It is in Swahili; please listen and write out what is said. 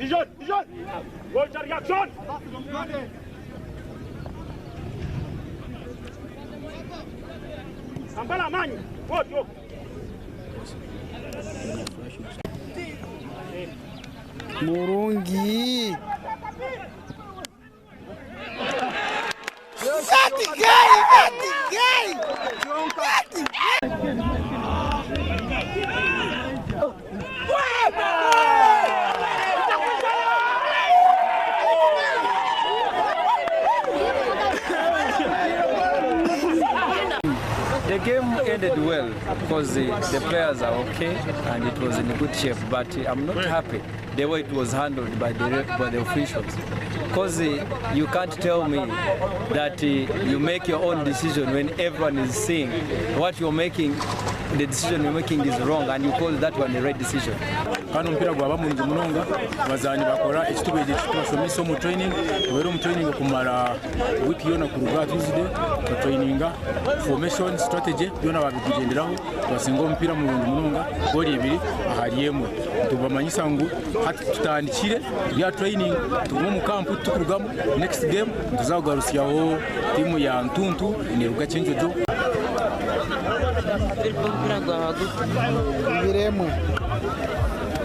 Vision. Watch your reaction. Kampala manyi. What yo? Murungi. The game ended well because the players are okay and it was in good shape, but I'm not happy the way it was handled by the officials. Because you can't tell me that you make your own decision when everyone is seeing what you're making, the decision you're making is wrong, and you call that one the right decision. Kano mpira gwaba mungi munonga bazani bakora ekitubeje kitubasomisa mu training wero mu training kumara wiki yona ku ruga Tuesday ku traininga formation strategy yona babikugenderaho basingo mpira mu munonga goli ibiri ahariyemo tubamanyisa ngo hati tutandikire ya training tumo mu camp tukurugamo next game tuzagarusyaho timu ya Ntuntu ni Agacencwire Biremo